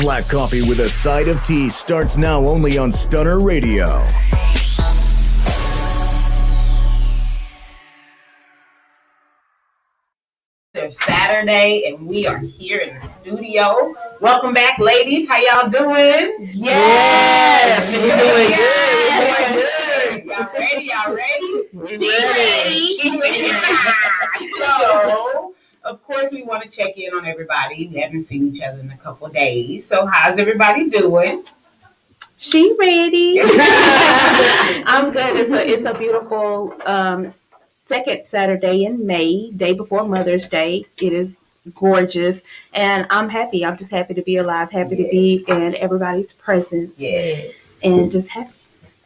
Black coffee with a side of tea starts now only on Stunner Radio. It's Saturday and we are here in the studio. Welcome back, ladies. How y'all doing? Yes, we're doing good. Y'all ready? Y'all ready? She ready. So, of course, we want to check in on everybody. We haven't seen each other in a couple of days. So, how's everybody doing? She ready. I'm good. It's a beautiful second Saturday in May, day before Mother's Day. It is gorgeous, and I'm happy. I'm just happy to be alive, happy to be in everybody's presence. Yes. And just happy.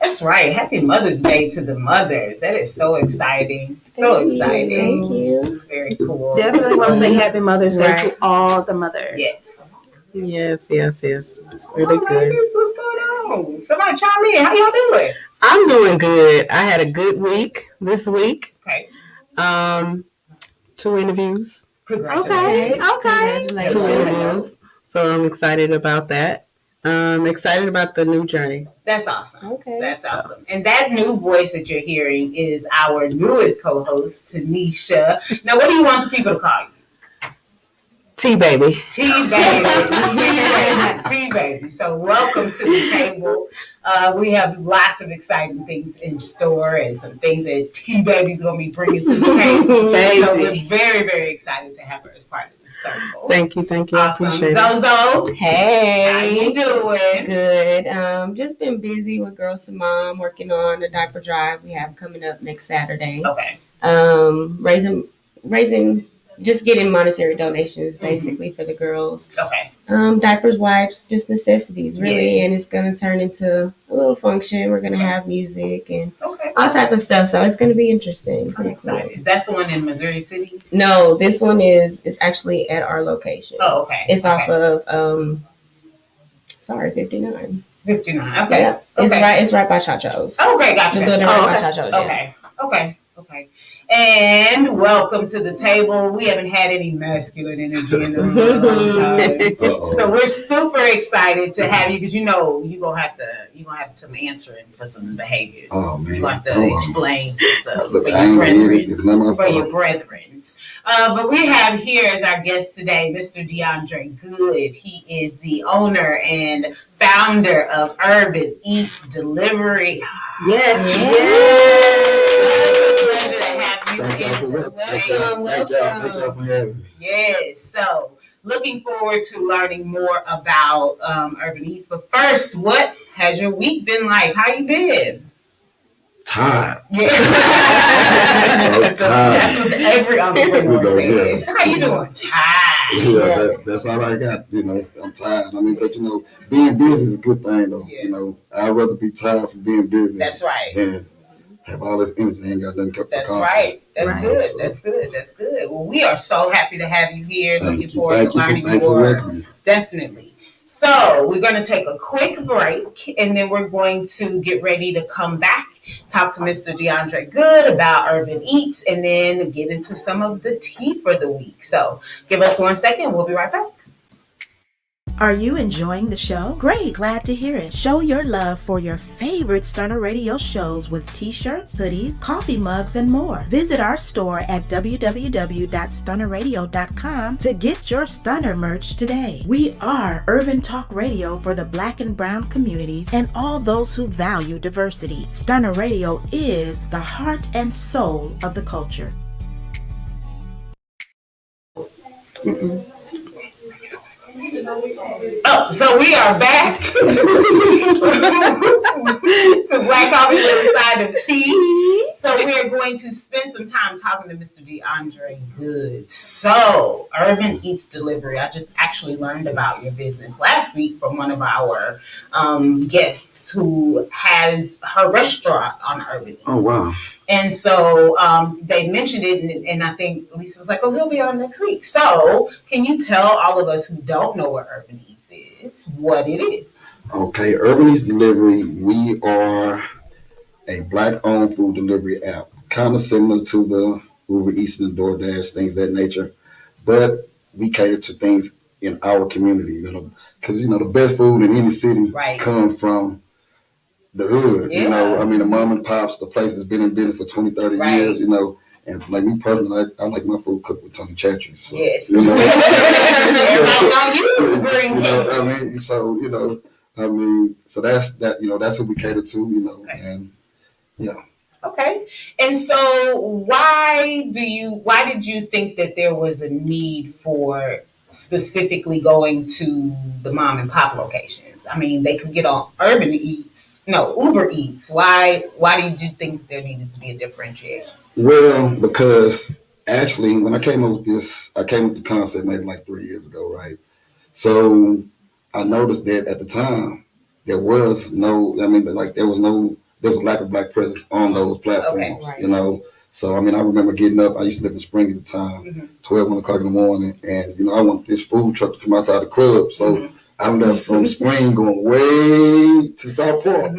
That's right. Happy Mother's Day to the mothers. That is so exciting. Thank Exciting. you. Very cool. Definitely want to say Happy Mother's Day to all the mothers. Yes. Yes. It's really good. Ladies, what's going on? Somebody chime in. How y'all doing? I'm doing good. I had a good week this week. Okay. 2 interviews. Congratulations. Okay. 2 interviews. So I'm excited about that. Excited about the new journey. That's awesome. Okay. That's awesome. And that new voice that you're hearing is our newest co-host, Tanisha. Now, what do you want the people to call you? T-Baby. T-Baby. T-Baby. So welcome to the table. We have lots of exciting things in store and some things that T-Baby's going to be bringing to the table. So we're very, very excited to have her as part of the circle. Thank you. Awesome. I appreciate it. Zozo, Hey, how you doing? good. Just been busy with Girls to Mom, working on the diaper drive we have coming up next Saturday. Okay. Raising, just getting monetary donations basically for the girls. Okay. Diapers, wipes, just necessities really, and it's gonna turn into a little function. We're gonna have music and Okay. all type of stuff, so it's gonna be interesting. I'm excited. That's the one in Missouri City? No, this one is actually at our location. Oh, okay. It's off of 59. 59. Okay. Yeah, it's right by Chacho's. Okay, gotcha. The building right by Chacho's. Yeah. Okay. And welcome to the table. We haven't had any masculine energy in the room in a long time. So we're super excited to have you because you're gonna have some answering for some behaviors. Oh man. You're gonna have to explain some stuff Look, for I your ain't brethren. it. It's not my fault. Brethrens. But we have here as our guest today, Mr. DeAndre Good. He is the owner and founder of Urban Eatz Delivery. Yes. Thank y'all for having me. Yes. So, looking forward to learning more about Urban Eatz. But first, what has your week been like? How you been? Tired. Yeah. Tired. That's what every entrepreneur says. How you doing? Tired. Yeah, that's all I got. I'm tired. I mean, but being busy is a good thing, though. Yes. I'd rather be tired from being busy. That's right. Than have all this energy and ain't got nothing to That's accomplish. right. That's good. So, That's good. Well, we are so happy to have you here. Looking forward to learning thank you for more. welcoming me. Definitely. So we're going to take a quick break, and then we're going to get ready to come back, talk to Mr. DeAndre Good about Urban Eatz, and then get into some of the tea for the week. So give us 1 second. We'll be right back. Are you enjoying the show? Great, glad to hear it. Show your love for your favorite Stunner Radio shows with t-shirts, hoodies, coffee mugs, and more. Visit our store at www.stunnerradio.com to get your Stunner merch today. We are urban talk radio for the Black and brown communities and all those who value diversity. Stunner Radio is the heart and soul of the culture. Oh, so we are back to Black Coffee with a Side of Tea. So we are going to spend some time talking to Mr. DeAndre Good. So, Urban Eatz Delivery. I just actually learned about your business last week from one of our guests who has her restaurant on Urban Eatz. Oh, wow. And so they mentioned it, and I think Lisa was like, oh, he'll be on next week. So can you tell all of us who don't know what Urban Eatz is, what it is? Okay, Urban Eatz Delivery, we are a Black-owned food delivery app, kind of similar to the Uber Eats and the DoorDash, things of that nature. but we cater to things in our community, because the best food in any city comes from the hood. Yeah. I mean, the mom and pops, the place has been in business for 20, 30 years. And like me personally, I like my food cooked with Tony Chachery. So, Yes. Everybody don't use green so that's that. That's who we cater to. And yeah. Okay. And so why did you think that there was a need for specifically going to the mom and pop locations? I mean, they could get on Uber Eats. Why did you think there needed to be a differentiation? Well, because actually when I came up with this, I came up with the concept maybe like 3 years ago, right? So I noticed that at the time there was there was a lack of Black presence on those platforms, So, I remember getting up. I used to live in Spring at the time, 12, 1 o'clock in the morning. And, I want this food truck to come outside the club. So I left from Spring going way to South Park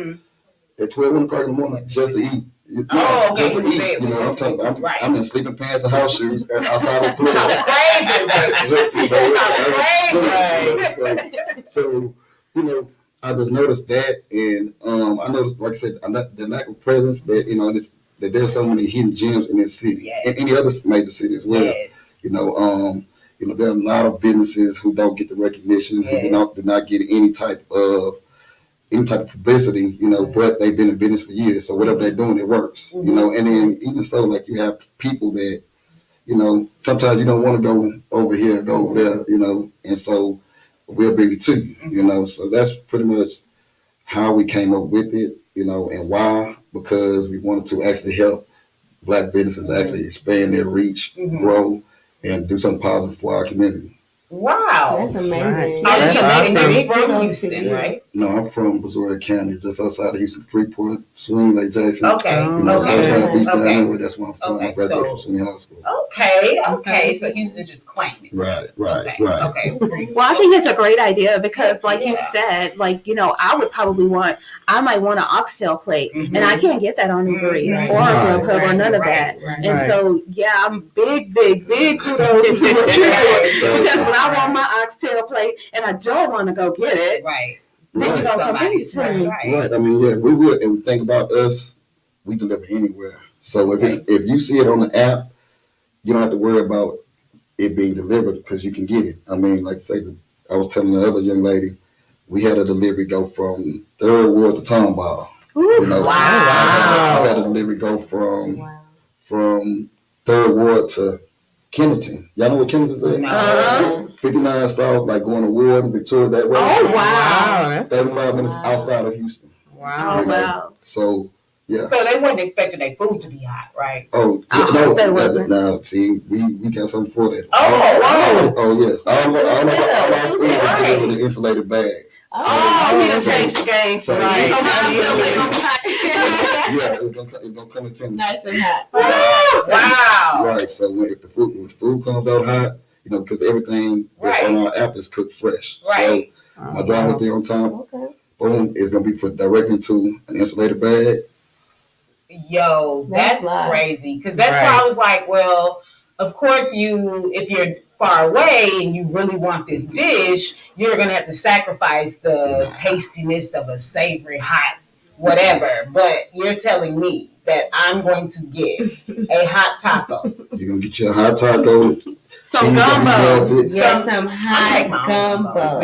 at 12, 1 o'clock in the morning just to eat. Just to eat. I'm in sleeping pants and house shoes and outside the club. So, I just noticed that. And I noticed, like I said, the lack of presence that, that there's so many hidden gems in this city and any other major city as well. Yes. There are a lot of businesses who don't get the recognition, who do not get any type of publicity, but they've been in business for years. So whatever they're doing, it works, and then even so, like you have people that, sometimes you don't want to go over here, go over there, and so we'll bring it to you, So that's pretty much how we came up with it, and why, because we wanted to actually help Black businesses actually expand their reach, grow, and do something positive for our community. Wow. That's amazing. That's awesome. You're from Houston, right? No, I'm from Brazoria County, just outside of Houston, Freeport, Swing Lake Jackson. Okay. Southside Beach down there. That's where I'm from. I graduated from Swing High School. Okay. So Houston just claimed it. Right. Okay. Well, I think it's a great idea because, like you said, I might want an oxtail plate, and I can't get that on Uber Eats or Grubhub or none of that. And so, I'm big kudos to what you're doing, because when I want my oxtail plate and I don't want to go get it, Right. Right. I mean, we would, and think about us, we deliver anywhere. So if you see it on the app, you don't have to worry about it being delivered because you can get it. I mean, like I was telling the other young lady, we had a delivery go from 3rd Ward to Tomball. Wow. I had a delivery go from 3rd Ward to Kennington. Y'all know what Kennington's at? No. 59 South, like going to Ward and Victoria that way. Oh, wow. 35 minutes outside of Houston. Wow. Wow. So, yeah. So they wasn't expecting their food to be hot, right? Oh, no. Now, see, we got something for that. Oh, yes. All our food is delivered in insulated bags. He done changed the game. So, Right. Yeah, it's gonna come in 10 minutes. Nice and hot. Wow. Right. So when the food comes out hot, because everything that's on our app is cooked fresh. Right. So my driver's there on time. Okay. Boom, it's gonna be put directly into an insulated bag. Yo, that's crazy. Because that's why I was like, well, of course if you're far away and you really want this dish, you're gonna have to sacrifice the tastiness of a savory hot whatever. But you're telling me that I'm going to get a hot taco. You're gonna get you a hot taco. Some gumbo. Some hot gumbo.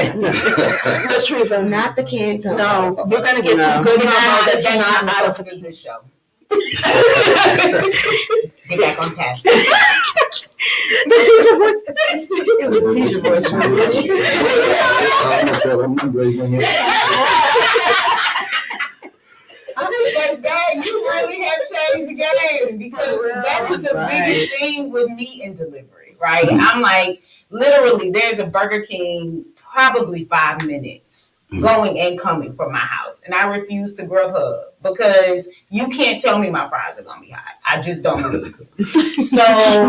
Retriever. Not the canned gumbo. No, you're gonna get some good gumbo that's not out of this show. Get back on task. The teacher voice. The teacher voice. But God, you really have changed the game, because that is the biggest thing with meat and delivery, right? I'm like, literally, there's a Burger King probably 5 minutes going and coming from my house, and I refuse to Grubhub because you can't tell me my fries are gonna be hot. I just don't believe it. So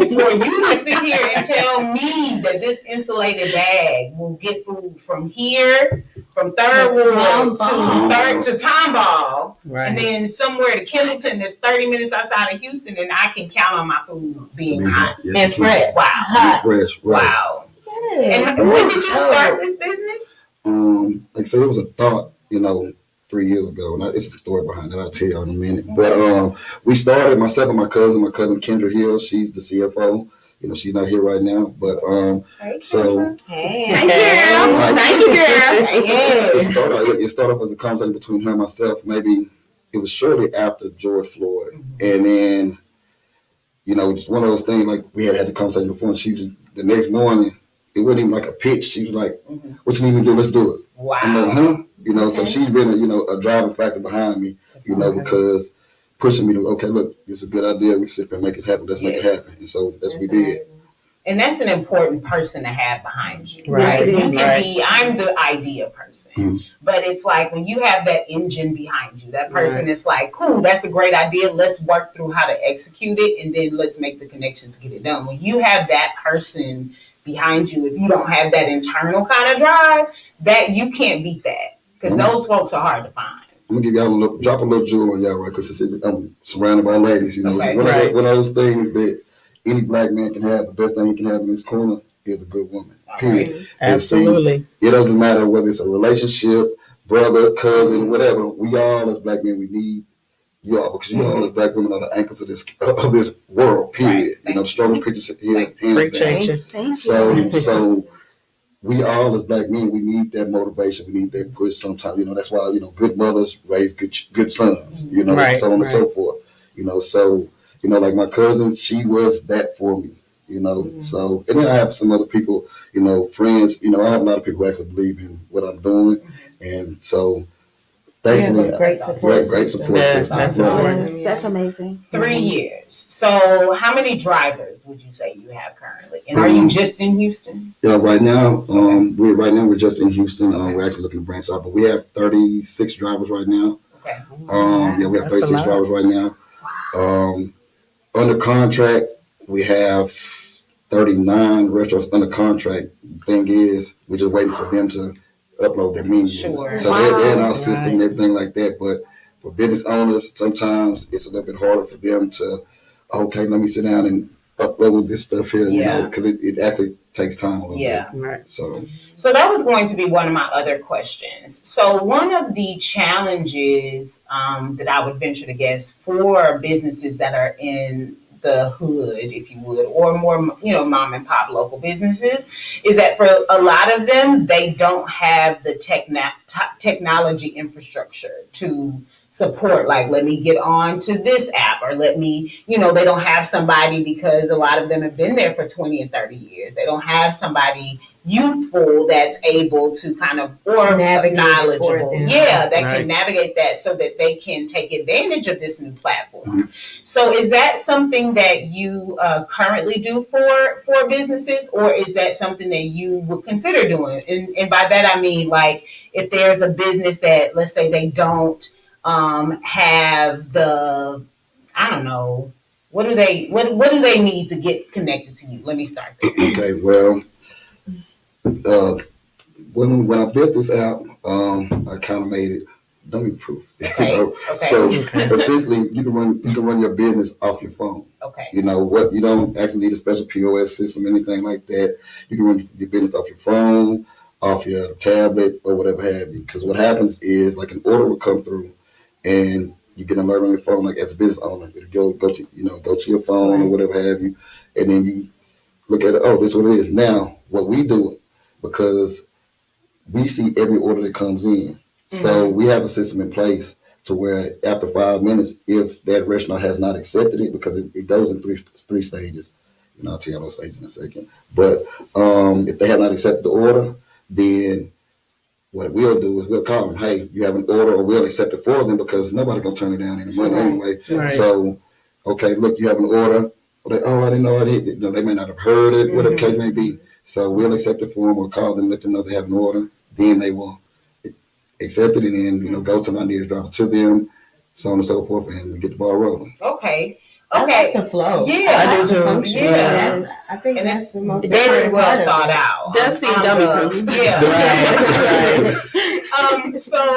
for you to sit here and tell me that this insulated bag will get food from here from Third To Ward Tomball. to Tomball, and Right. then somewhere to Kendleton that's 30 minutes outside of Houston, and I can count on my food being hot. Yes, And you can. fresh. Wow. Hot. Fresh, right. Wow. Yes. And when did you start this business? Like I said, it was a thought, 3 years ago. And it's a story behind it. I'll tell you in a minute. But we started, myself and my cousin Kendra Hill. She's the CFO. She's not here right now. But so Hey. Thank you, girl. it started off as a conversation between her and myself. Maybe it was shortly after George Floyd. And then, just one of those things, like we had the conversation before, and she was, the next morning, it wasn't even like a pitch. She was like, what you need me to do? Let's do it. Wow. I'm like, huh? So she's been a driving factor behind me, because pushing me to, okay, look, this is a good idea. We can sit there and make this happen. Let's make it happen. And so that's what we did. And that's an important person to have behind you, Right. right? You can Right. be, I'm the idea person, but it's like when you have that engine behind you, that person is like, cool, that's a great idea. Let's work through how to execute it, and then let's make the connections, get it done. When you have that person behind you, if you don't have that internal kind of drive, that you can't beat that, because those folks are hard to find. I'm gonna give y'all drop a little jewel on y'all, right? Because I'm surrounded by ladies, Okay. One of those things that any black man can have, the best thing he can have in this corner is a good woman. Period. Right. And see, Absolutely. it doesn't matter whether it's a relationship, brother, cousin, whatever. We all as black men, we need you all, because you all as black women are the anchors of this world. Period. Right. The strongest creatures here, hands down. Appreciate you. Thank you. So we all as black men, we need that motivation. We need that push sometimes. That's why, good mothers raise good sons, Right, so on and right. so forth. So, like my cousin, she was that for me, So, and then I have some other people, friends, I have a lot of people who actually believe in what I'm doing. And so, thankfully, great support great system. support Yes, system. that's Right. important. That's amazing. 3 years. So how many drivers would you say you have currently? And are you just in Houston? Yeah, right now, we're just in Houston. We're actually looking to branch out, but we have 36 drivers right now. Okay. We have That's a 36 lot. drivers right now. Under contract, we have 39 restaurants under contract. Thing is, we're just waiting for them to upload their menus. Sure. So they're in our system and everything like that. But for business owners, sometimes it's a little bit harder for them to, okay, let me sit down and upload this stuff here, Yeah. because it actually takes time a little Yeah. Right. bit. So So that was going to be one of my other questions. So one of the challenges that I would venture to guess for businesses that are in the hood, if you would, or more, mom and pop local businesses, is that for a lot of them, they don't have the technology infrastructure to support, like, let me get on to this app, or let me, they don't have somebody, because a lot of them have been there for 20 and 30 years. They don't have somebody youthful that's able to kind of, or Navigate it for knowledgeable, them. that Right. can navigate that so that they can take advantage of this new platform. So is that something that you currently do for businesses, or is that something that you would consider doing? And by that I mean, like, if there's a business that, let's say, they don't have the, I don't know, what do they need to get connected to you? Let me start there. okay, well, when I built this app, I kind of made it dummy proof. Okay, okay. So essentially, you can run your business off your phone. Okay. You don't actually need a special POS system, anything like that. You can run your business off your phone, off your tablet, or whatever have you. Because what happens is, like, an order will come through, and you get an alert on your phone, like, as a business owner, it'll go to your phone or whatever have you, and then you look at it. Oh, this is what it is. Now, what we do, because we see every order that comes in, so we have a system in place to where after 5 minutes, if that restaurant has not accepted it, because it goes in three stages. I'll tell you those stages in a second. But if they have not accepted the order, then what we'll do is we'll call them, hey, you have an order, or we'll accept it for them, because nobody's going to turn it down any money anyway. Right. So, okay, look, you have an order. Or they, I didn't know I did. They may not have heard it, whatever the case may be. So we'll accept it for them, or call them, let them know they have an order. Then they will accept it, and then, go to my nearest driver to them, so on and so forth, and we get the ball rolling. Okay. I like the flow. Yeah. I do too. Function. Yeah. I think And that's the most Very important well part of thought it. out. That's the On dummy proof. Yeah. Right, right. So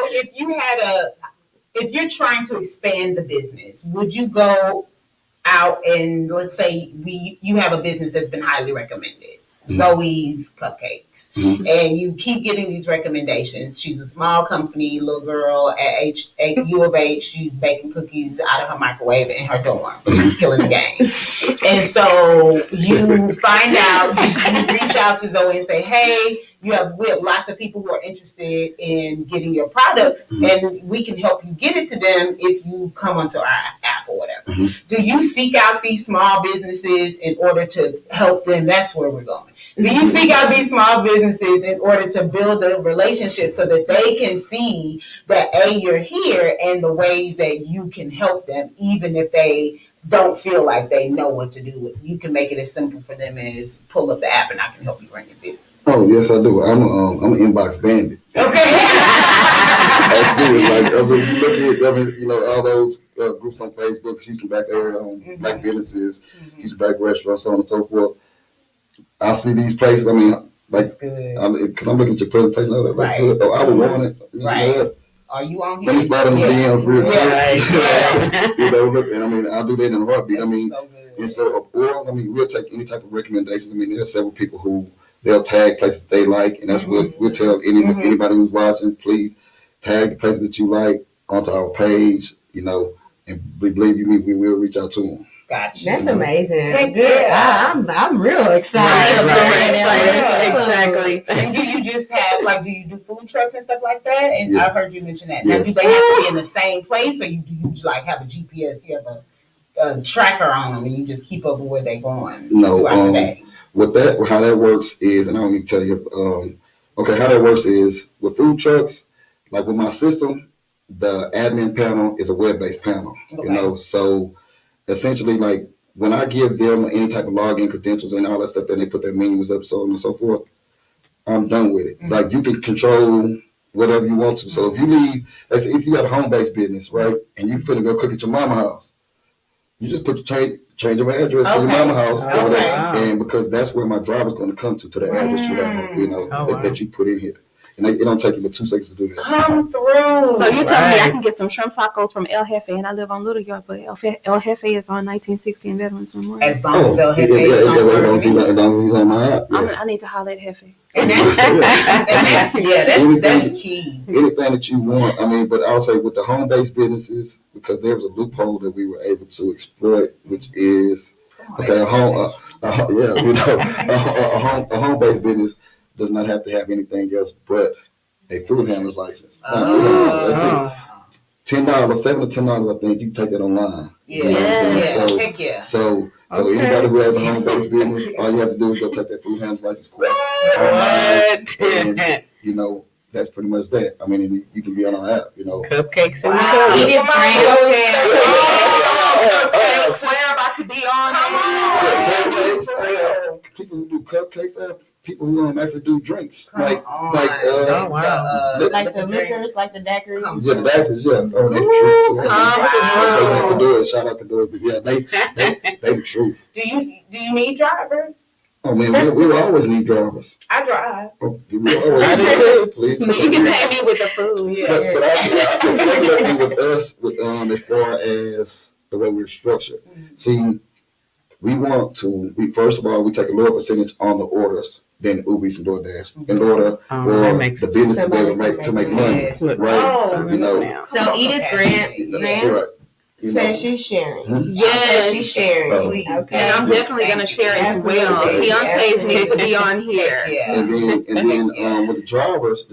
if you're trying to expand the business, would you go out and let's say you have a business that's been highly recommended, Zoe's Cupcakes, and you keep getting these recommendations. She's a small company, little girl at U of H. She's baking cookies out of her microwave in her dorm, but she's killing the game. And so you find out, you reach out to Zoe and say, hey, we have lots of people who are interested in getting your products, and we can help you get it to them if you come onto our app or whatever. Do you seek out these small businesses in order to help them? That's where we're going. Do you seek out these small businesses in order to build a relationship so that they can see that you're here and the ways that you can help them, even if they don't feel like they know what to do? You can make it as simple for them as pull up the app and I can help you run your business. Oh yes, I do. I'm an inbox bandit. Okay. I see it. Like look at all those groups on Facebook, Houston Black area, black businesses, Houston Black restaurants, so on and so forth. I see these places. I mean, like, because I'm looking at your presentation. Oh, that looks good. Oh, I would want it. Right. Are you on here? Let me slide in the DMs real quick. Right. Look, and I mean, I'll do that in a heartbeat. That's I mean, so good. and so, or I mean, we'll take any type of recommendations. I mean, there's several people who they'll tag places they like, and that's what we'll tell anybody who's watching. Please tag the places that you like onto our page. And believe you me, we will reach out to them. Gotcha. That's amazing. Heck yeah. I'm real excited. Exactly. And do you just have do you do food trucks and stuff like that? And Yes. I heard you mention that. Yes. Now, do they have to be in the same place, or do you have a GPS? You have a tracker on them, and you just keep up with where they're going throughout the day? How that works is, and I don't need to tell you. How that works is with food trucks, like with my system, the admin panel is a web-based panel. Okay. So essentially, like when I give them any type of login credentials and all that stuff, then they put their menus up, so on and so forth. I'm done with it. Like you can control whatever you want to. So if you leave, let's say if you got a home-based business, right, and you finna go cook at your mama's house, you just put change your address to your mama's house, or whatever, and because that's where my driver's going to come to the address you have, that you put in here. And it don't take you but 2 seconds to do that. Come through. So you're telling me I can get some shrimp tacos from El Jefe, and I live on Little York, but El Jefe is on 1960 and Veterans Memorial. As long as El Jefe as is on long as he's on my app. Yes. I need to holler at Jefe. And that's key. Anything that you want. I mean, but I'll say with the home-based businesses, because there was a loophole that we were able to exploit, which is a home-based business does not have to have anything else but a food handler's license. That's it. $10, $7 to $10. I think you can take that online. Yeah. You know what I'm saying? Heck yeah. So anybody who has a home-based business, all you have to do is go take that food handler's license course. And, that's pretty much that. I mean, you can be on our app. Cupcakes and Square about to be on. People who do cupcakes, people who actually do drinks, like the liquors, like the daiquiris. Yeah, the daiquiris, yeah. Oh, they the truth too. They can do it. Shout out to do it, but yeah, they the truth. Do you need drivers? Oh man, we always need drivers. I drive. Oh, we always need drivers, please. You can pay me with the food. But actually, with us, as far as the way we're structured, see, first of all, we take a lower percentage on the orders than Uber Eats and DoorDash in order for the business to be able to make money, Yes. right? So Edith Grant says she's sharing. Yes, she's sharing. Please. Okay. And I'm definitely going to share as well. Keontae's needs to be on here. Yeah. And then with the drivers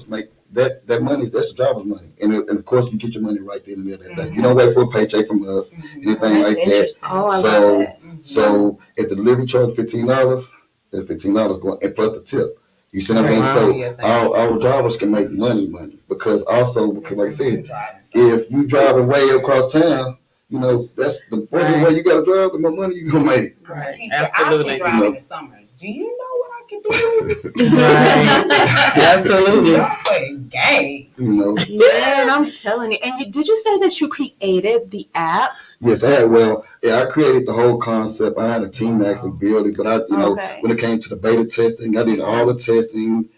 make that money. That's the driver's money, and of course you get your money right then and there that day. You don't wait for a paycheck from us, anything like that. Oh, I love that. So if the delivery charge $15, there's $15 going, and plus the tip. You see what I'm saying? So our drivers can make money because like I said, if you driving way across town, that's the further way you got to drive, the more money you gonna make. Right. Teacher, absolutely. I can drive in the summers. Do you know what I can do? Absolutely. Y'all playing games. Yeah, and I'm telling you. And did you say that you created the app? Yes, I had. Well, yeah, I created the whole concept. I had a team that actually build it, but when it came to the beta testing, I did all the testing.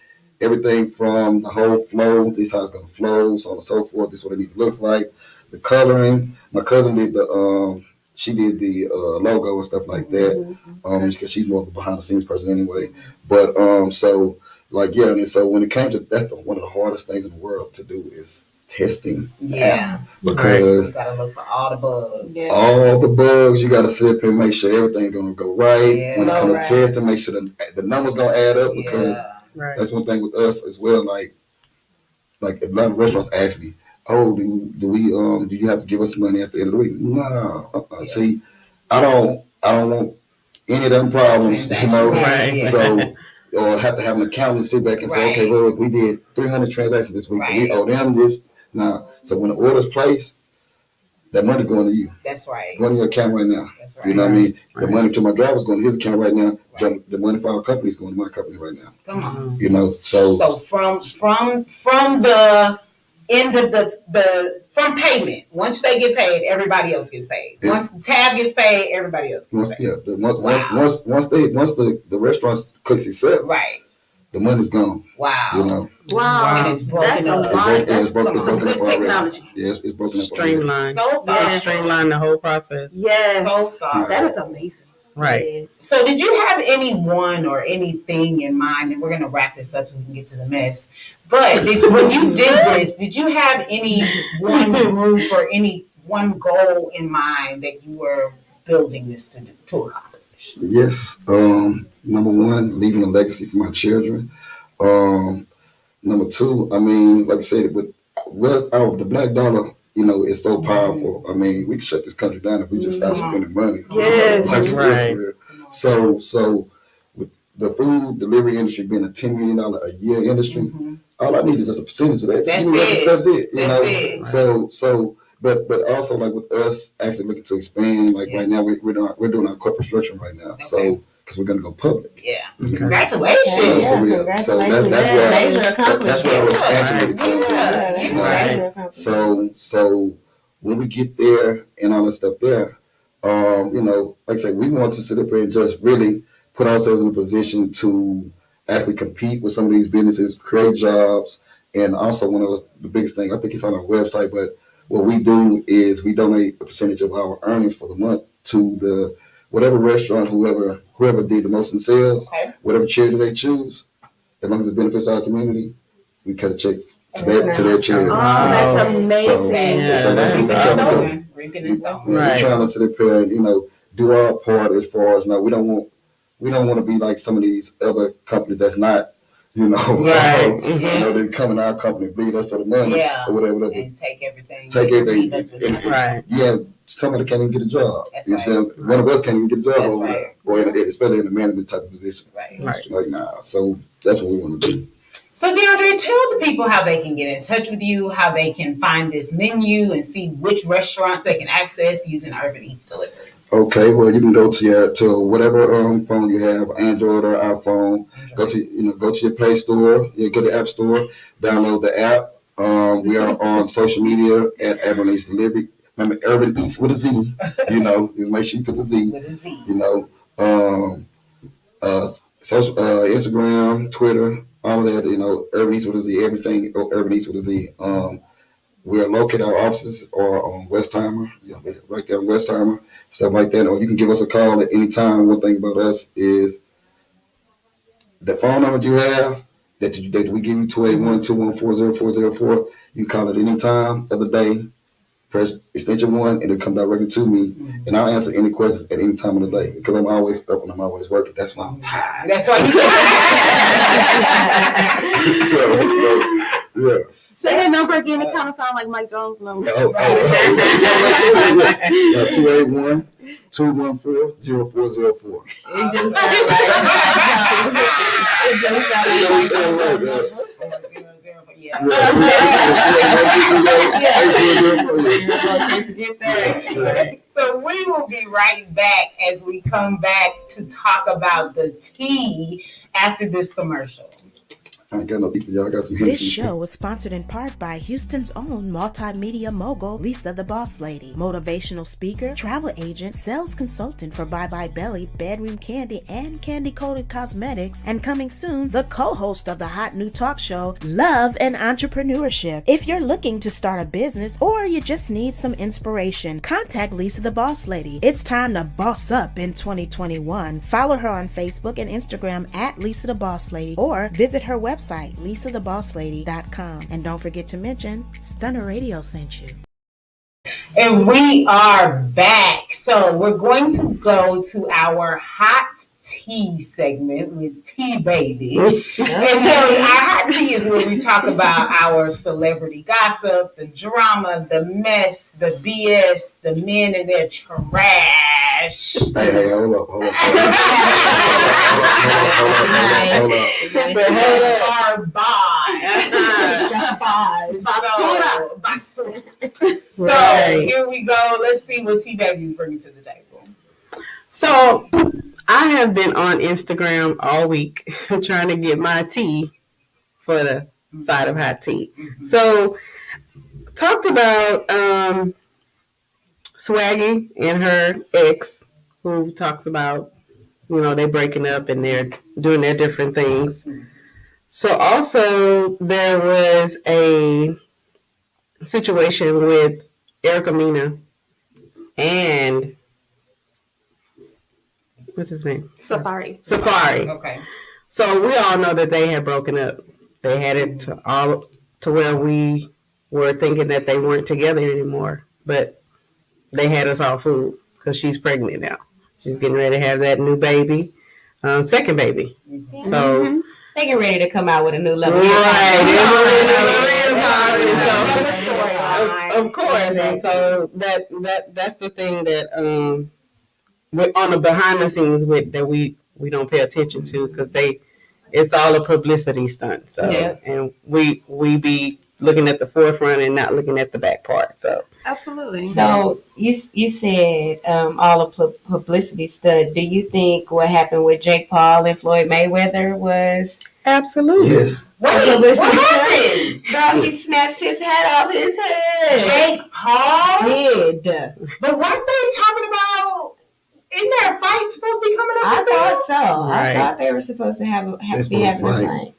everything from the whole flow. This is how it's gonna flow, so on and so forth. This is what it needs to look like. The coloring. My cousin did she did the logo and stuff like that. Because she's more of a behind the scenes person anyway. But so like yeah, and so when it came to one of the hardest things in the world to do is testing. Yeah. Because You gotta look for all the bugs. Yeah. all the bugs, you got to sit up and make sure everything's gonna go right. Yeah. When it comes Right. to testing, make sure the numbers gonna add up because Right. that's one thing with us as well. Like a lot of restaurants ask me, "Oh, do you have to give us money at the end of the week?" No. Yeah. See, I don't want any of them problems, you know. Right. Yeah. So. Or have to have an accountant sit back and say, okay, well, we did 300 transactions this week. Right. We owe them this. Now, so when the order's placed, that money going to you. That's right. Going to your account right now. That's right. You know what I mean? The Right. money to my driver's going to his account right now. Right. The money for our company is going to my company right now. Come on. You know, so from the end of from payment, once they get paid, everybody else gets paid. Yeah. Once the tab gets paid, everybody else gets once paid. once the restaurant cooks itself, Right. the money's gone. Wow. You know, Wow. And it's broken That's a up. lot. That's broken some up good already. technology. Yes, it's broken up. Streamline. So Yeah. thought. Streamline the whole process. Yes. So thought. That is amazing. Right. So did you have anyone or anything in mind, and we're going to wrap this up so we can get to the mess, but when you did this, did you have any one group or any one goal in mind that you were building this to accomplish? Yes. Number one, leaving a legacy for my children. Number two, I mean, like I said, the black dollar, you know, is so powerful. I mean, we can shut this country down if we just stop spending money. Yes. Like, for Right. real. So with the food delivery industry being a $10 million a year industry, all I need is just a percentage of that. That's You know, it. That's it. You That's know. it. So, but also like with us actually looking to expand. Like right now, we're doing our corporate structure right now. Okay. So because we're gonna go public. Yeah. Okay. Congratulations. So Congratulations. that's where our expansion really comes Yeah. in. That's You know? a major accomplishment. So when we get there and all that stuff there, you know, like I say, we want to sit up here and just really put ourselves in a position to actually compete with some of these businesses, create jobs, and also one of the biggest things, I think it's on our website, but what we do is we donate a percentage of our earnings for the month to the whatever restaurant, whoever did the most in sales, Okay. whatever charity they choose, as long as it benefits our community, we cut a check to that charity. Oh, that's amazing. Yeah, So that's Reaping what and we're trying to do. sowing. Reaping and sowing. We're Right. trying to sit up here and, you know, do our part as far as now. We don't want to be like some of these other companies that's not, you know, Right. you know, they come in our company, bleed us for the money, Yeah. or whatever. And take everything. Take everything. Leave us with And- nothing. Right. Yeah, somebody can't even get a job. That's You know what I'm saying? One of us can't even get a job That's over right. there, or especially in a management type of position Right. Right. right now. So that's what we want to do. So DeAndre, tell the people how they can get in touch with you, how they can find this menu and see which restaurants they can access using Urban Eatz delivery. Okay, well, you can go to whatever phone you have, Android or iPhone. Go to your Play Store. You go to the App Store, download the app. We are on social media at Urban Eatz Delivery. Remember, Urban Eatz with a Z. You know, you make sure you put the Z. With a Z. You know, social, Instagram, Twitter, all of that. You know, Urban Eatz with a Z. Everything Urban Eatz with a Z. We are located. Our offices are on Westheimer. Yeah, right there on Westheimer. Stuff like that, or you can give us a call at any time. One thing about us is the phone number you have that we give you 281-214-0404. You can call it any time of the day. Press extension 1, and it'll come directly to me, and I'll answer any questions at any time of the day because I'm always up and I'm always working. That's why I'm tired. That's why you So yeah. Say that number again. It kind of sounds like Mike Jones' number. 281-214-0404. It do sound like it do sound like So we will be right back as we come back to talk about the tea after this commercial. I ain't got no people. Y'all got some This hints. show is sponsored in part by Houston's own multimedia mogul, Lisa the Boss Lady, motivational speaker, travel agent, sales consultant for Bye Bye Belly, Bedroom Candy, and Candy Coated Cosmetics, and coming soon, the co-host of the hot new talk show, Love and Entrepreneurship. If you're looking to start a business or you just need some inspiration, contact Lisa the Boss Lady. It's time to boss up in 2021. Follow her on Facebook and Instagram at Lisa the Boss Lady, or visit her website, lisathabosslady.com. And don't forget to mention Stunner Radio sent you. And we are back. So we're going to go to our hot tea segment with Tea Baby. And so our hot tea is where we talk about our celebrity gossip, the drama, the mess, the BS, the men and their trash. Hey, hold up. So Right. here we go. Let's see what Tea Baby is bringing to the table. So I have been on Instagram all week trying to get my tea for the side of hot tea. So talked about Swaggy and her ex, who talks about, they're breaking up and they're doing their different things. So also there was a situation with Erica Mena and what's his name? Safari. Okay. So we all know that they had broken up. They had it to where we were thinking that they weren't together anymore, but they had us all fooled because she's pregnant now. She's getting ready to have that new baby, second baby. So They get ready to come out with a new level. Of course, and so that's the thing that on the behind the scenes that we don't pay attention to, because it's all a publicity stunt. So Yes. and we be looking at the forefront and not looking at the back part. So Absolutely. So you said all the publicity stuff. Do you think what happened with Jake Paul and Floyd Mayweather was absolutely. Yes. Wait, what happened? Girl, he snatched his head off his head. Jake Paul? Did. But weren't they talking about, isn't there a fight supposed to be coming up? I with them? thought so. Right. I thought they were supposed to be having a fight. fight.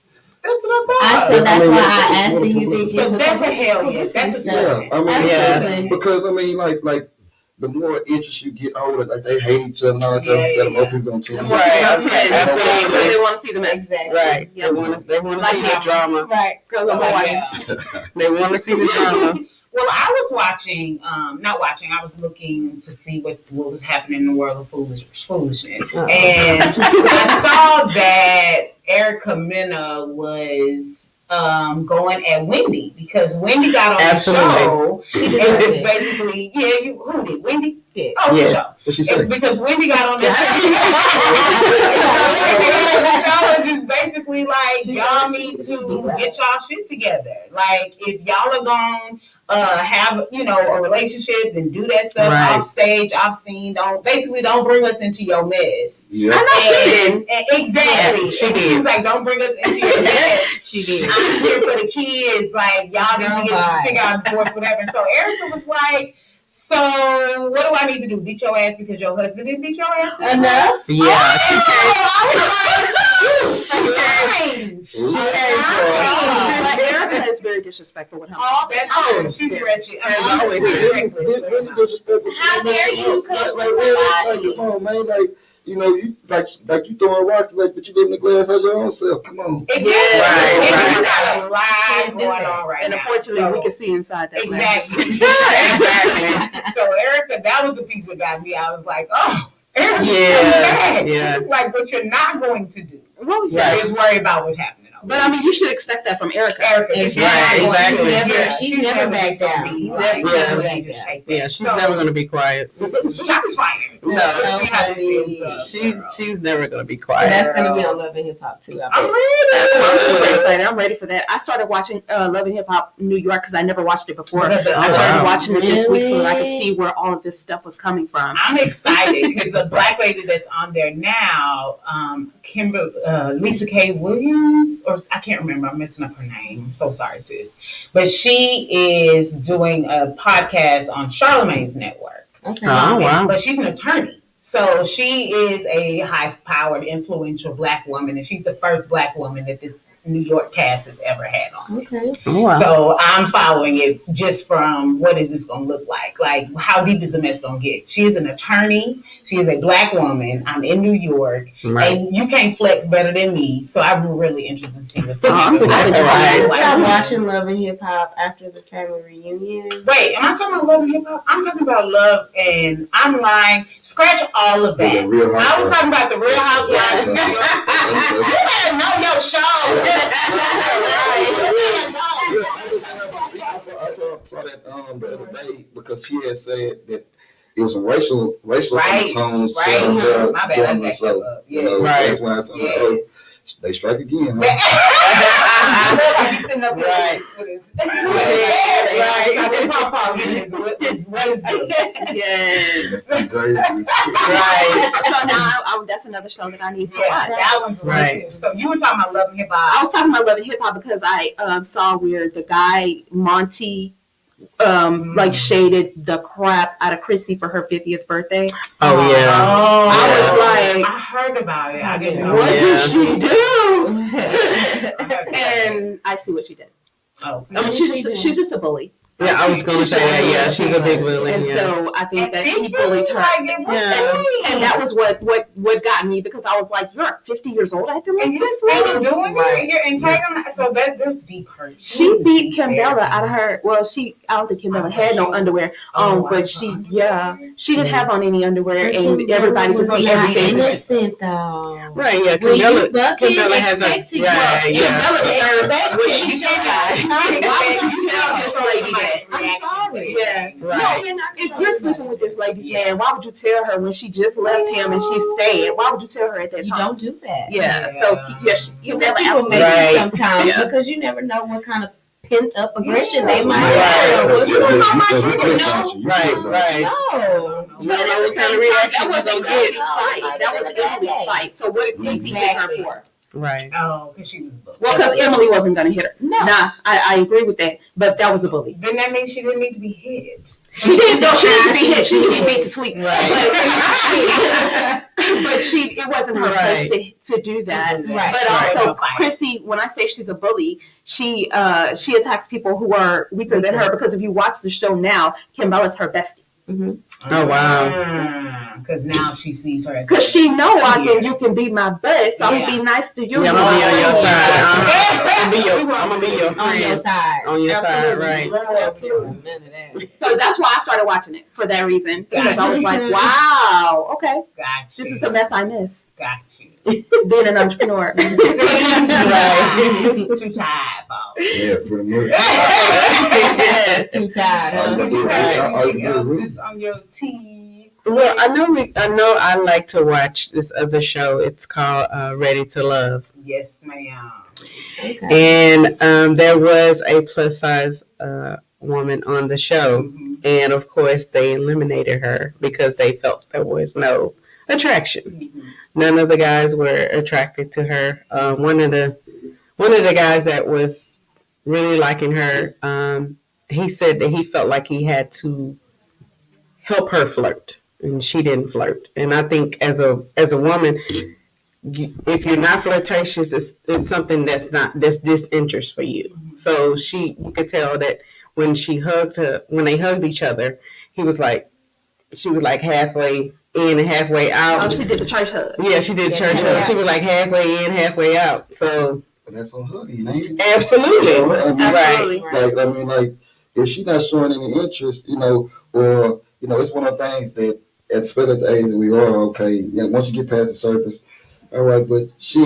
That's what I So thought. that's I mean, why that's I asked, do what you think publicity- it's So a that's a hell yes. That's a publicity Yeah, stunt. I mean, Absolutely. because like the more interest you get older, like they hate each other and all that, the more people gonna tune in. Right. Absolutely. They want to see them Exactly. Right. Yep. They want to Like see the that. drama. Right. Because I'm watching. Yeah. They want to see the drama. Well, I was watching, not watching, I was looking to see what was happening in the world of foolishness. Uh-oh. And I saw that Erica Mena was going at Wendy, because Wendy got on Absolutely. the show. She And deserved it's it. basically, who did? Wendy? Did. Oh, Yeah. the show. What she say? Because Wendy got on the show. Wendy got on the show is just basically like, y'all need to get y'all shit together. Like, if y'all are going have a relationship, then do that stuff Right. off stage, off scene. Don't bring us into your mess. Yeah. And exactly. Yes, she And did. she was like, don't bring us into your mess. She did. I'm here for the kids. Like, y'all need to Right. figure out divorce, whatever. And so Erica was like, so what do I need to do? Beat your ass because your husband didn't beat your ass? Enough. Yeah. But Erica is very disrespectful with him. She's wretched. Has always Really disrespectful. How dare you come for Like, somebody? come on, man. Like, you like you throwing rocks, like, but you live in the glass of your own self. Come on. Right. Right. You got a lot going on right And now. unfortunately, So- we can see inside that. Exactly. Exactly. So Erica, that was the piece that got me. I was like, oh, Erica, Yeah, She yeah. was like, what you're not going to do Well, Right. is worry about what's happening. but I mean, you should expect that from Erica. Erica, Exactly. she's She's never just back gonna down. be Never like, back yeah, down. just take that. Yeah, she's So, never going to be quiet. shots fired. So, So see how this funny. ends up. She's never going to be And quiet. that's gonna be on Love and Hip Hop too. I I'm bet. I'm super ready. excited. I'm ready for that. I started watching Love and Hip Hop New York because I never watched it before. Because of- I started wow. watching it this week so that I could Really? see where all of this stuff was coming from. I'm excited because the black lady that's on there now, Lisa K. Williams, or I can't remember. I'm messing up her name. I'm so sorry, sis. But she is doing a podcast on Charlemagne's network. Okay. Oh, wow. But she's an attorney. So she is a high-powered, influential Black woman, and she's the first Black woman that this New York cast has ever had on it. Okay. Oh, wow. So I'm following it just from what is this going to look like? Like, how deep is the mess going to get? She is an attorney. She is a Black woman. I'm in New York. Right. And you can't flex better than me. So I'm really interested to see what's going I'm on. excited. I Right. just stopped watching Love and Hip Hop after the family reunion. Wait, am I talking about Love and Hip Hop? I'm talking about Love, and I'm lying. Scratch all of that. The Real I was Housewives. talking about the Real Housewives. Yeah. You better know your show. I saw that the other day because she had said that it was some racial Right, undertones right. My bad, I during the messed show. up. You know, Right. that's why I said, oh, Yes. they strike again. Huh? He's sitting up with Right. his Right. Right. Pop his wisdom. Yes. That's crazy. Right. So now that's another show that I need to Yeah, watch. that one's Right. right. Too. So you were talking about Love and Hip I Hop. was talking about Love and Hip Hop because I saw where the guy Monty like shaded the crap out of Chrissy for her 50th birthday. Oh, yeah. Oh, I was like, I heard about it. I didn't know. what Yeah. did she do? And And I see what she did. oh, I mean, she's just a bully. Yeah, I was going to say that. Yeah, she's a big bully. And Yeah. so I think that he bullied her. Like, And that was what got me, because I was like, you're 50 years old acting like and you're this. still doing Right. it. You're entitlement. So there's deep hurt. She was beat deep Kimbella there. out of her. Well, I don't think Kimbella had no underwear. Oh, I But she didn't have on any underwear, and everybody could see everything. innocent though. Right, yeah. When you Kimbella has a. expecting Yeah, yeah. Kimbella deserved Expecting what she your got. guys. Why would you tell this lady that? I'm sorry. Yeah. Right. No, if you're sleeping with this lady's man, why would you tell her when she just left him and she's sad? Why would you tell her at that You time? don't do that. Yeah. So You Kimbella let people absolutely. make Right. it sometimes Yeah. because you never know what kind of pent up aggression That's they what might she- have. that's- You don't know much, that's you what don't click know. on you. Right, You right. No. You don't know what kind of reaction That you're wasn't going to Chrissy's get. fight. That was Emily's fight. So what did Chrissy hit her Exactly. for? Right. Oh, because she was a bully. Well, because Emily wasn't going to hit her. No. Nah, I agree with that. But that was a bully. Then that means she didn't need to be hit. She didn't. No, she didn't be hit. She didn't get beat to sleep. Right. But it wasn't her place to do that. Right. But Right. also, Chrissy, when I say she's a bully, she attacks people who are weaker than her. Because if you watch the show now, Kimbella's her bestie. Oh, wow. Because now she sees her as Because she know you can be my best. So I'm gonna be nice to you. Yeah, I'm going to be on your side. I'm going to be your On your friend. side. On your side, Absolutely. right. Absolutely. None of that. So that's why I started watching it, for that reason. Because I was like, wow, okay, Got you. this is the mess I miss. Got you. Being an entrepreneur. Right. Too tired, folks. Yeah, pretty much. Too tired. I'm Huh? gonna be Right. right. Anything else is on your tea? Well, I know I like to watch this other show. It's called Ready to Love. Yes, ma'am. Okay. And there was a plus size woman on the show. Mhm. And of course, they eliminated her because they felt there was no attraction. Mhm. None of the guys were attracted to her. One of the guys that was really liking her, he said that he felt like he had to help her flirt, and she didn't flirt. And I think as a woman, if you're not flirtatious, it's something that's disinterest for you. So you could tell that when they hugged each other, she was like halfway in and halfway out. Oh, she did the church hug. Yeah, she did church hug. She was like halfway in, halfway out. So But that's on her, then, ain't it? absolutely, So, I mean, Absolutely. like if she's not showing any interest, or it's one of the things that, especially at the age that we are, okay, once you get past the surface, all right, but she,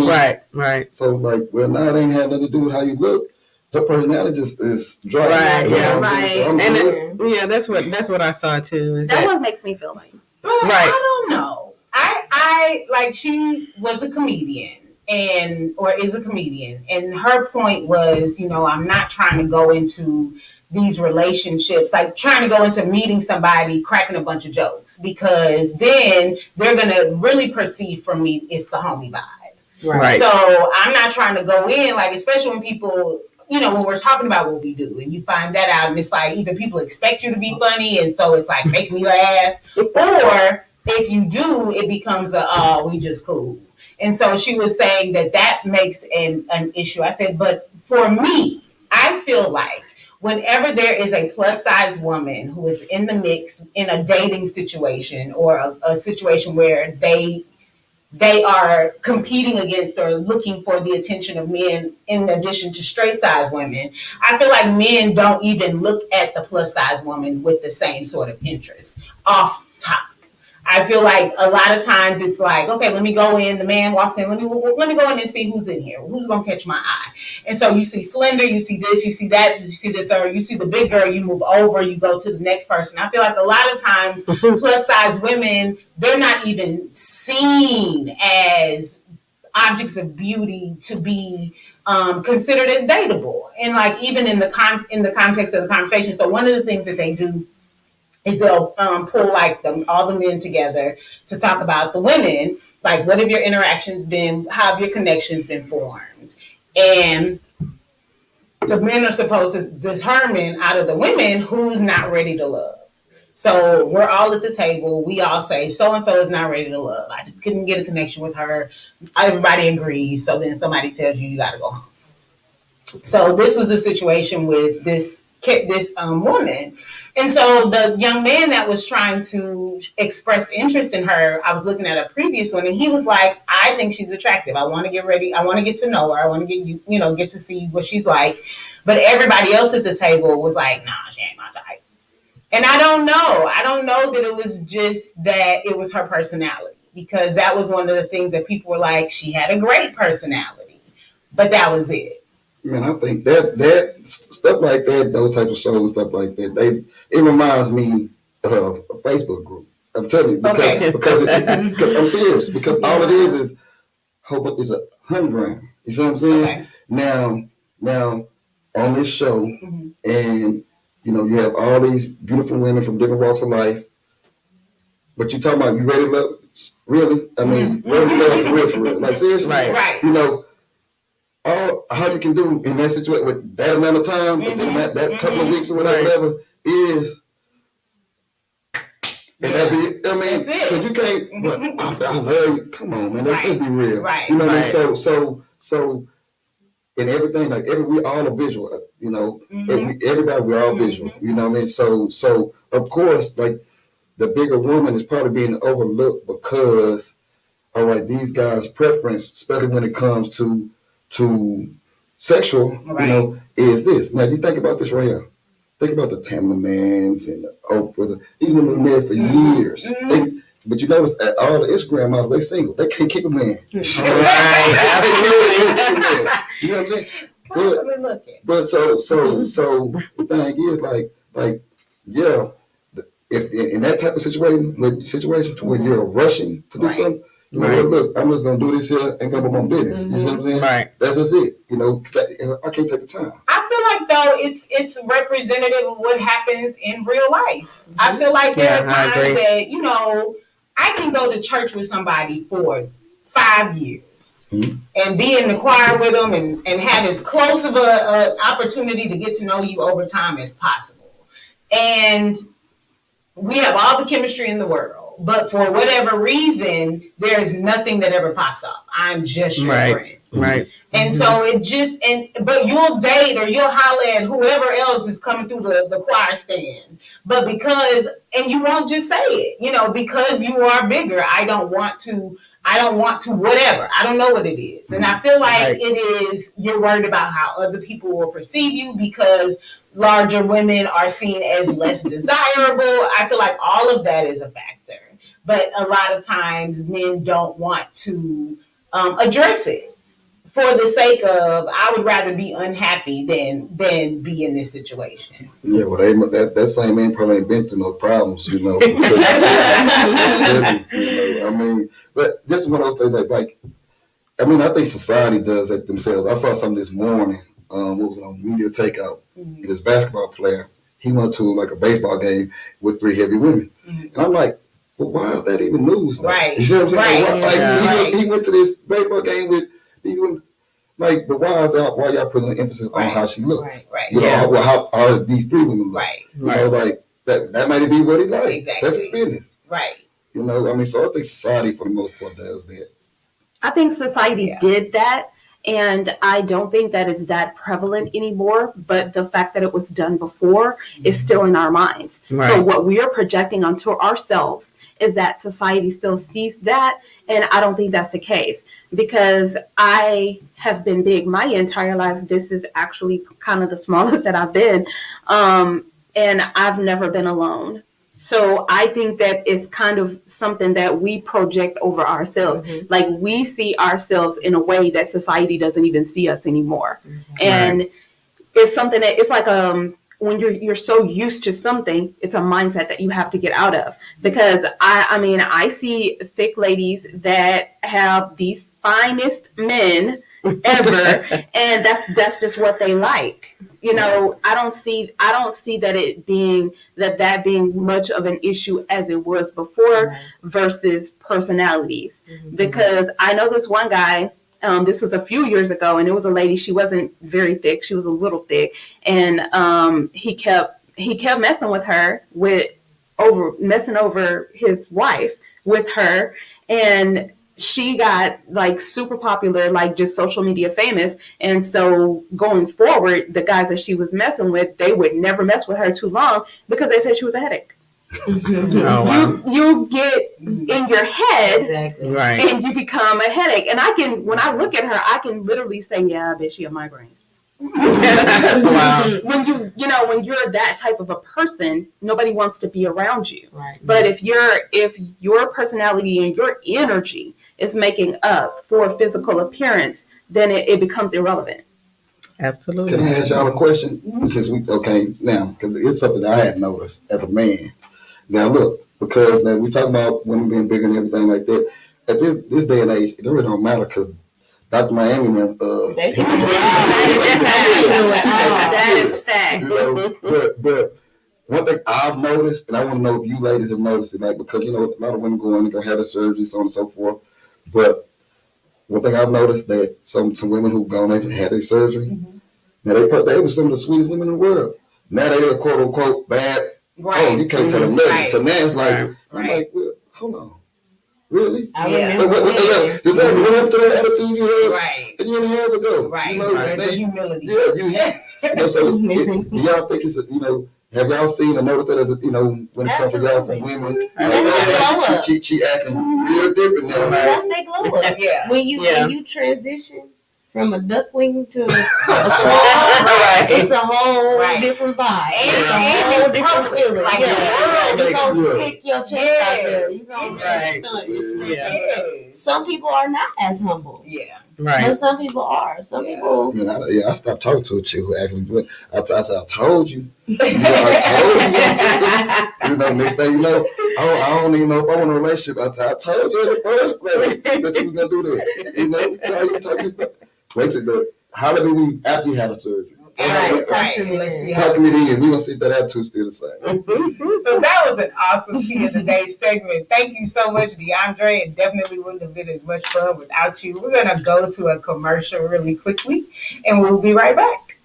right. so now it ain't had nothing to do with how you look. Her personality just is dry. Right, You know yeah. what I'm saying? So I'm And good. that's what I saw too. Is That that what makes me feel like. But Right. I don't know. I like, she was a comedian or is a comedian, and her point was, I'm not trying to go into these relationships, like trying to go into meeting somebody, cracking a bunch of jokes, because then they're gonna really perceive from me it's the homie vibe. Right. So I'm not trying to go in, like, especially when people, when we're talking about what we do and you find that out and it's like either people expect you to be funny and so it's like make me laugh, or if you do, it becomes we just cool. And so she was saying that makes an issue. I said, but for me, I feel like whenever there is a plus size woman who is in the mix in a dating situation or a situation where they are competing against or looking for the attention of men in addition to straight size women, I feel like men don't even look at the plus size woman with the same sort of interest off top. I feel like a lot of times it's like, okay, let me go in. The man walks in. Let me go in and see who's in here. Who's gonna catch my eye? And so you see slender, you see this, you see that, you see the third, you see the big girl. You move over, you go to the next person. I feel like a lot of times plus size women, they're not even seen as objects of beauty to be considered as dateable. And like even in the context of the conversation. So one of the things that they do is they'll pull like all the men together to talk about the women, like what have your interactions been, how have your connections been formed, and the men are supposed to determine out of the women who's not ready to love. So we're all at the table. We all say so and so is not ready to love. I couldn't get a connection with her. Everybody agrees. So then somebody tells you got to go home. So this was a situation with this woman. And so the young man that was trying to express interest in her, I was looking at a previous one, and he was like, I think she's attractive. I want to get ready. I want to get to know her. I want to get to see what she's like. But everybody else at the table was like, nah, she ain't my type. And I don't know. I don't know that it was just that it was her personality, because that was one of the things that people were like, she had a great personality, but that was it. Man, I think that stuff like that, those type of shows, stuff like that, it reminds me of a Facebook group. I'm telling you, because I'm serious. Because all it is a hunting. You see what I'm saying? Okay. Now on this show, and you have all these beautiful women from different walks of life, but you talking about you ready to love? Really? I mean, ready to love for real? Like seriously? Right. How you can do in that situation with that amount of time, that couple of weeks or whatever is, and that be, I mean, because you can't. But I love you. Come on, man. Let's be real. Right. You know what I mean? So, in everything, like we all are visual. Everybody we're all visual. You know what I mean? So of course, like the bigger woman is probably being overlooked because, all right, these guys' preference, especially when it comes to sexual, is this. Now, if you think about this right here, think about the Tamla Mans and the Oprah, even when they're married for years. But you notice all the Instagram models, they single. They can't keep a man. Right, absolutely. You know what I'm saying? But so the thing is if in that type of situation to where you're rushing to do something. Look, I'm just gonna do this here and go about my business. You see what I'm saying? Right. That's just it. I can't take the time. I feel like though it's representative of what happens in real life. I feel like there are times that I can go to church with somebody for 5 years and be in the choir with them and have as close of a opportunity to get to know you over time as possible. And we have all the chemistry in the world. But for whatever reason, there is nothing that ever pops up. I'm just your friend. Right. And so but you'll date or you'll holler at whoever else is coming through the choir stand. But and you won't just say it, because you are bigger. I don't want to whatever. I don't know what it is. And I feel like it is, you're worried about how other people will perceive you because larger women are seen as less desirable. I feel like all of that is a factor. But a lot of times men don't want to address it for the sake of, I would rather be unhappy than be in this situation. Yeah, well, that same man probably ain't been through no problems, I mean, but this is one of those things I think society does that themselves. I saw something this morning. What was it on Media Takeout? This basketball player, he went to like a baseball game with 3 heavy women. And I'm like, but why is that even news? Though? Right. You see what I'm saying? Right. Like, Yeah. he went to this baseball game with these women. Like, but why is that? Why y'all putting emphasis on how she looks? Right. You know, how these three women look. Right. You know, like that might be what he likes. Exactly. That's his business. Right. You know, I mean, so I think society for the most part does that. I think society did that, and I don't think that it's that prevalent anymore, but the fact that it was done before is still in our minds. Right. So what we are projecting onto ourselves is that society still sees that, and I don't think that's the case, because I have been big my entire life. This is actually kind of the smallest that I've been, and I've never been alone. So I think that it's kind of something that we project over ourselves. Mm-hmm. Like we see ourselves in a way that society doesn't even see us anymore. Mm-hmm. And it's something that it's like when you're so used to something, it's a mindset that you have to get out of. Because I mean, I see thick ladies that have these finest men ever, and that's just what they like. You know, I don't see that it being that being much of an issue as it was before versus personalities. Because I know this one guy, this was a few years ago, and it was a lady. She wasn't very thick; she was a little thick, and he kept messing with her messing over his wife with her, and she got like super popular, like just social media famous. And so going forward, the guys that she was messing with, they would never mess with her too long because they said she was a headache. Oh, wow. You get in your head Exactly. Right. and you become a headache. And when I look at her, I can literally say, yeah, I bet she a migraine. Wow. When when you're that type of a person, nobody wants to be around you. Right. But if your personality and your energy is making up for physical appearance, then it becomes irrelevant. Absolutely. Can I ask y'all a question? Since now, because it's something that I had noticed as a man. Now look, because now we talking about women being bigger and everything like that. At this day and age, it really don't matter because Dr. Miami, man, That is fact. you know, but one thing I've noticed, and I want to know if you ladies have noticed it, like because you know a lot of women go in and go have their surgery, so on and so forth. But one thing I've noticed that some women who've gone in and had their surgery, now they were some of the sweetest women in the world. Now they're quote unquote bad. Right. Oh, you can't tell them nothing. Right. So now it's like, I'm Right. like, well, hold on, really? I Yeah. remember. What happened to that attitude you had Right. a year and a half ago? Right. You know, There's they- a humility. yeah, you know, so do y'all think it's have y'all seen or noticed that as when it comes to y'all from women? That's the glow up. She acting real different now. That's they glow up. Yeah. When you transition from a duckling to a swan, Right. it's a whole Right. different vibe. It's a And whole it's different public. feeling. Like, Yeah. the world It's gonna is- stick your chest out there. It's gonna Right. stunt. Yeah. Some people are not as humble, Yeah. Right. but some people are. Some people. I stopped talking to a chick who actually went. I said, I told you. I told you. Next thing you know, I don't even know if I want a relationship. I said, I told you in the first place that you were gonna do that. How you talking this stuff? Wait till how did we after you had a surgery? Right. Talk to me Let's then. see Talk to me then. We're gonna see if that attitude still the same. So that was an awesome tea of the day segment. Thank you so much, DeAndre. It definitely wouldn't have been as much fun without you. We're gonna go to a commercial really quickly, and we'll be right back.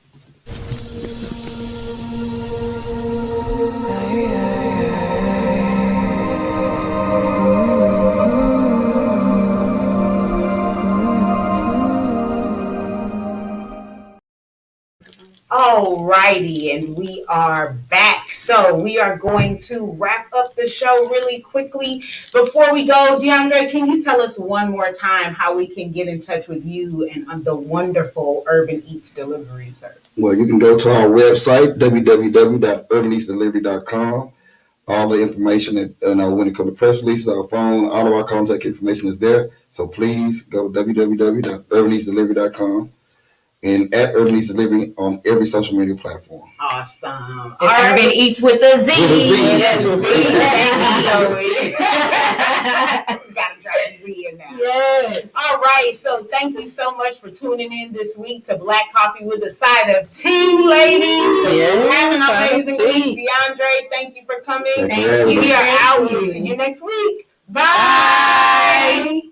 Alrighty, and we are back. So we are going to wrap up the show really quickly. Before we go, DeAndre, can you tell us one more time how we can get in touch with you and on the wonderful Urban Eatz delivery service? Well, you can go to our website, www.urbaneatzdelivery.com. All the information that when it comes to press releases, our phone, all of our contact information is there. So please go to www.urbaneatzdelivery.com. and at Urban Eatz Delivery on every social media platform. Awesome. Urban Eats with a Z. With a Z. Yes, we gotta drop the Z in there. Yes. All right. So thank you so much for tuning in this week to Black Coffee with a Side of Tea, ladies. Yes, Have an side of amazing tea. week. DeAndre, thank you for coming. Thank you. We are out. We'll see you next week. Bye.